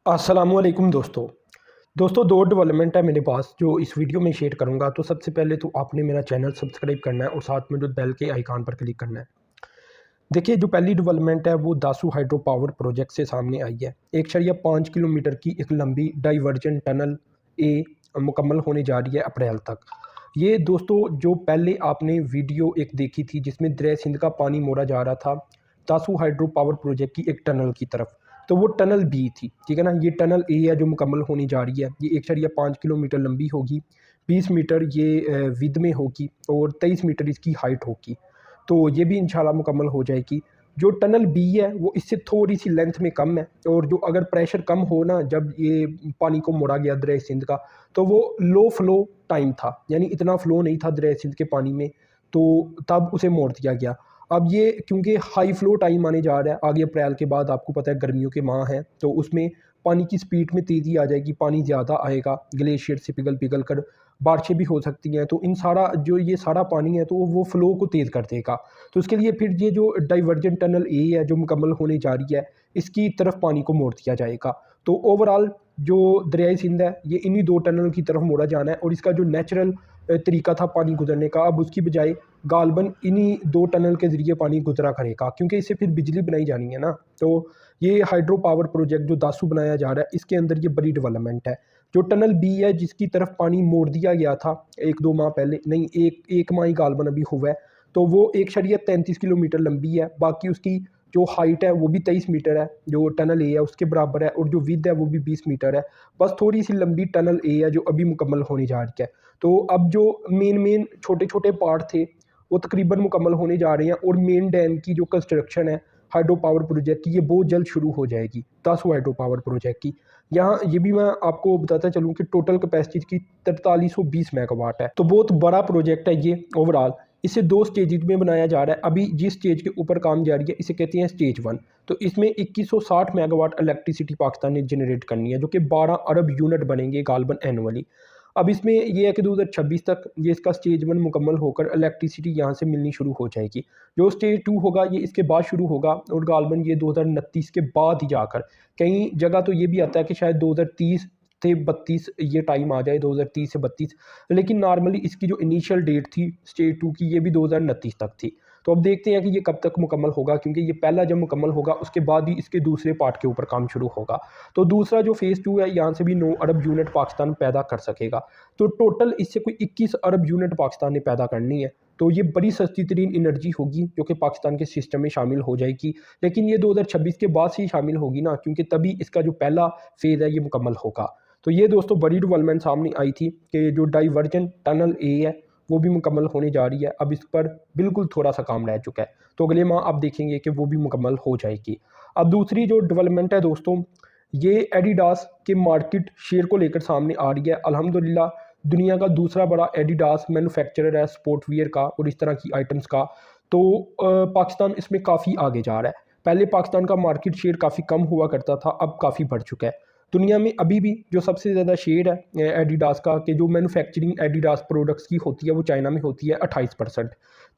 अस्सलामुअलैकुम दोस्तों दो डेवलपमेंट है मेरे पास जो इस वीडियो में शेयर करूंगा। तो सबसे पहले तो आपने मेरा चैनल सब्सक्राइब करना है और साथ में जो बेल के आइकन पर क्लिक करना है। देखिए, जो पहली डेवलपमेंट है वो दासू हाइड्रो पावर प्रोजेक्ट से सामने आई है। 1.5 किलोमीटर की एक लंबी डाइवर्जन टनल ए मुकम्मल होने जा रही है अप्रैल तक। ये दोस्तों जो पहले आपने वीडियो एक देखी थी जिसमें दरिया सिंध का पानी मोड़ा जा रहा था दासू हाइड्रो पावर प्रोजेक्ट की एक टनल की तरफ, तो वो टनल बी थी, ठीक है ना। ये टनल ए है जो मुकम्मल होने जा रही है। ये 1.5 किलोमीटर लंबी होगी, 20 मीटर ये विद में होगी और 23 मीटर इसकी हाइट होगी। तो ये भी इंशाल्लाह मुकम्मल हो जाएगी। जो टनल बी है वो इससे थोड़ी सी लेंथ में कम है, और जो अगर प्रेशर कम हो ना, जब ये पानी को मोड़ा गया दरिया सिंध का, तो वो लो फ्लो टाइम था, यानी इतना फ्लो नहीं था दरिया सिंध के पानी में, तो तब उसे मोड़ दिया गया। अब ये क्योंकि हाई फ्लो टाइम आने जा रहा है आगे, अप्रैल के बाद आपको पता है गर्मियों के माह हैं, तो उसमें पानी की स्पीड में तेज़ी आ जाएगी, पानी ज़्यादा आएगा, ग्लेशियर से पिघल पिघल कर बारिशें भी हो सकती हैं। तो इन सारा जो ये सारा पानी है तो वो फ्लो को तेज़ कर देगा। तो उसके लिए फिर ये जो डाइवर्जन टनल ए है जो मुकम्मल होने जा रही है, इसकी तरफ पानी को मोड़ दिया जाएगा। तो ओवरऑल जो दरियाई सिंध है ये इन्हीं दो टनल की तरफ मोड़ा जाना है, और इसका जो नेचुरल तरीका था पानी गुजरने का, अब उसकी बजाय गालबन इन्हीं दो टनल के ज़रिए पानी गुजरा करेगा, क्योंकि इससे फिर बिजली बनाई जानी है ना। तो ये हाइड्रो पावर प्रोजेक्ट जो दासू बनाया जा रहा है, इसके अंदर ये बड़ी डेवलपमेंट है। जो टनल बी है जिसकी तरफ पानी मोड़ दिया गया था 1-2 माह पहले, नहीं एक माह ही गालबन अभी हुआ है, तो वो 1.33 किलोमीटर लंबी है। बाकी उसकी जो हाइट है वो भी 23 मीटर है, जो टनल ए है उसके बराबर है, और जो विद है वो भी 20 मीटर है। बस थोड़ी सी लंबी टनल ए है जो अभी मुकम्मल होने जा रही है। तो अब जो मेन छोटे छोटे पार्ट थे वो तकरीबन मुकम्मल होने जा रहे हैं, और मेन डैम की जो कंस्ट्रक्शन है हाइड्रो पावर प्रोजेक्ट की, ये बहुत जल्द शुरू हो जाएगी दासू हाइड्रो पावर प्रोजेक्ट की। यहाँ ये भी मैं आपको बताता चलूँ कि टोटल कैपेसिटी की 4320 मेगावाट है, तो बहुत बड़ा प्रोजेक्ट है ये ओवरऑल। इसे दो स्टेज में बनाया जा रहा है। अभी जिस स्टेज के ऊपर काम जारी है इसे कहते हैं स्टेज 1। तो इसमें 2160 मेगावाट इलेक्ट्रिसिटी पाकिस्तान ने जनरेट करनी है, जो कि 12 अरब यूनिट बनेंगे गालबन एनुअली। अब इसमें यह है कि 2026 तक ये इसका स्टेज 1 मुकम्मल होकर इलेक्ट्रिसिटी यहाँ से मिलनी शुरू हो जाएगी। जो स्टेज 2 होगा ये इसके बाद शुरू होगा, और गालबन ये 2029 के बाद ही जाकर, कई जगह तो ये भी आता है कि शायद 2030 से 32 ये टाइम आ जाए, 2030 से 32, लेकिन नॉर्मली इसकी जो इनिशियल डेट थी स्टेज 2 की ये भी 2029 तक थी। तो अब देखते हैं कि ये कब तक मुकम्मल होगा, क्योंकि ये पहला जब मुकम्मल होगा उसके बाद ही इसके दूसरे पार्ट के ऊपर काम शुरू होगा। तो दूसरा जो फेज़ 2 है यहाँ से भी 9 अरब यूनिट पाकिस्तान पैदा कर सकेगा। तो टोटल इससे कोई 21 अरब यूनिट पाकिस्तान ने पैदा करनी है। तो ये बड़ी सस्ती तरीन एनर्जी होगी जो कि पाकिस्तान के सिस्टम में शामिल हो जाएगी, लेकिन ये 2026 के बाद से ही शामिल होगी ना, क्योंकि तभी इसका जो पहला फेज़ है ये मुकम्मल होगा। तो ये दोस्तों बड़ी डेवलपमेंट सामने आई थी कि जो डाइवर्जन टनल ए है वो भी मुकम्मल होने जा रही है। अब इस पर बिल्कुल थोड़ा सा काम रह चुका है, तो अगले माह आप देखेंगे कि वो भी मुकम्मल हो जाएगी। अब दूसरी जो डेवलपमेंट है दोस्तों, ये एडिडास के मार्केट शेयर को लेकर सामने आ रही है। अल्हम्दुलिल्लाह दुनिया का दूसरा बड़ा एडिडास मैन्युफैक्चरर है स्पोर्ट वियर का और इस तरह की आइटम्स का। तो पाकिस्तान इसमें काफ़ी आगे जा रहा है। पहले पाकिस्तान का मार्केट शेयर काफ़ी कम हुआ करता था, अब काफ़ी बढ़ चुका है। दुनिया में अभी भी जो सबसे ज़्यादा शेयर है एडिडास का, कि जो मैन्युफैक्चरिंग एडिडास प्रोडक्ट्स की होती है वो चाइना में होती है 28%।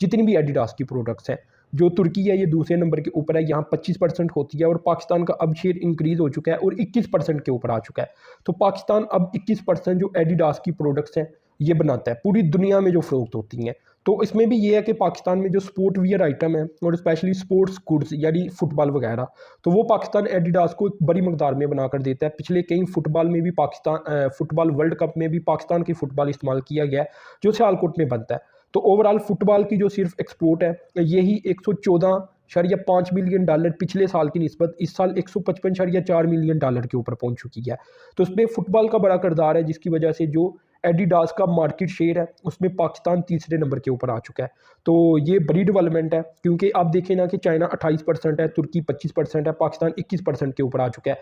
जितनी भी एडिडास की प्रोडक्ट्स हैं, जो तुर्की है ये दूसरे नंबर के ऊपर है, यहाँ 25% होती है, और पाकिस्तान का अब शेयर इंक्रीज़ हो चुका है और 21% के ऊपर आ चुका है। तो पाकिस्तान अब 21% जो एडिडास की प्रोडक्ट्स हैं ये बनाता है पूरी दुनिया में जो फ़रोख्त होती हैं। तो इसमें भी ये है कि पाकिस्तान में जो स्पोर्ट वियर आइटम है और स्पेशली स्पोर्ट्स गुड्स यानी फुटबॉल वगैरह, तो वो पाकिस्तान एडिडास को एक बड़ी मकदार में बनाकर देता है। पिछले कई फुटबॉल में भी पाकिस्तान फुटबॉल वर्ल्ड कप में भी पाकिस्तान की फ़ुटबॉल इस्तेमाल किया गया है जो सियालकोट में बनता है। तो ओवरऑल फुटबॉल की जो सिर्फ एक्सपोर्ट है यही 114.5 मिलियन डॉलर पिछले साल की निस्बत इस साल 155.4 मिलियन डॉलर के ऊपर पहुंच चुकी है। तो उसमें फुटबॉल का बड़ा किरदार है, जिसकी वजह से जो एडिडास का मार्केट शेयर है उसमें पाकिस्तान तीसरे नंबर के ऊपर आ चुका है। तो ये बड़ी डेवलपमेंट है, क्योंकि आप देखें ना कि चाइना 28% है, तुर्की 25% है, पाकिस्तान 21% के ऊपर आ चुका है।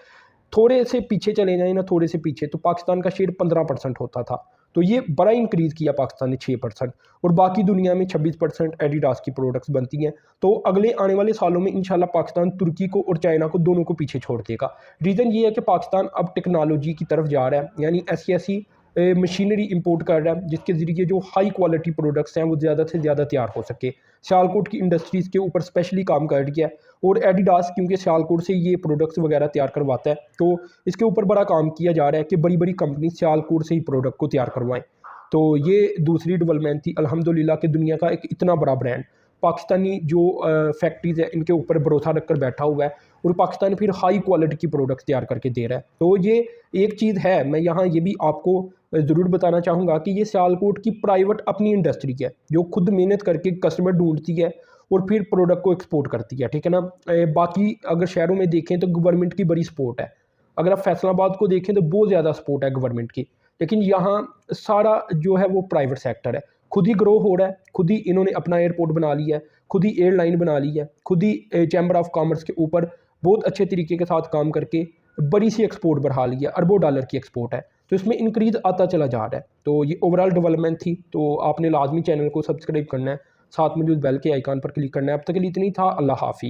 थोड़े से पीछे चले जाए ना, थोड़े से पीछे, तो पाकिस्तान का शेयर 15% होता था। तो ये बड़ा इंक्रीज़ किया पाकिस्तान ने 6%, और बाकी दुनिया में 26% एडिडास की प्रोडक्ट्स बनती हैं। तो अगले आने वाले सालों में इंशाल्लाह पाकिस्तान तुर्की को और चाइना को दोनों को पीछे छोड़ देगा। रीज़न ये है कि पाकिस्तान अब टेक्नोलॉजी की तरफ जा रहा है, यानी ऐसी ऐसी मशीनरी इंपोर्ट कर रहा है जिसके ज़रिए जो हाई क्वालिटी प्रोडक्ट्स हैं वो ज़्यादा से ज़्यादा तैयार हो सके। सियालकोट की इंडस्ट्रीज़ के ऊपर स्पेशली काम कर रही है और एडिडास क्योंकि सियालकोट से ये प्रोडक्ट्स वगैरह तैयार करवाता है तो इसके ऊपर बड़ा काम किया जा रहा है कि बड़ी बड़ी कंपनी सियालकोट से ही प्रोडक्ट को तैयार करवाएं। तो ये दूसरी डेवलपमेंट थी अल्हम्दुलिल्लाह कि दुनिया का एक इतना बड़ा ब्रांड पाकिस्तानी जो फैक्ट्रीज़ है इनके ऊपर भरोसा रखकर बैठा हुआ है और पाकिस्तान फिर हाई क्वालिटी की प्रोडक्ट्स तैयार करके दे रहा है। तो ये एक चीज़ है, मैं यहाँ ये भी आपको ज़रूर बताना चाहूँगा कि ये सियालकोट की प्राइवेट अपनी इंडस्ट्री है जो खुद मेहनत करके कस्टमर ढूंढती है और फिर प्रोडक्ट को एक्सपोर्ट करती है, ठीक है ना। बाकी अगर शहरों में देखें तो गवर्नमेंट की बड़ी सपोर्ट है, अगर आप फैसलाबाद को देखें तो बहुत ज़्यादा सपोर्ट है गवर्नमेंट की, लेकिन यहाँ सारा जो है वो प्राइवेट सेक्टर है, खुद ही ग्रो हो रहा है, खुद ही इन्होंने अपना एयरपोर्ट बना लिया है, खुद ही एयरलाइन बना ली है, खुद ही चैम्बर ऑफ कॉमर्स के ऊपर बहुत अच्छे तरीके के साथ काम करके बड़ी सी एक्सपोर्ट बढ़ा ली है, अरबों डॉलर की एक्सपोर्ट है, तो इसमें इंक्रीज़ आता चला जा रहा है। तो ये ओवरऑल डेवलपमेंट थी, तो आपने लाजमी चैनल को सब्सक्राइब करना है, साथ में जो बेल के आइकन पर क्लिक करना है। अब तक के लिए इतनी था, अल्लाह हाफिज़।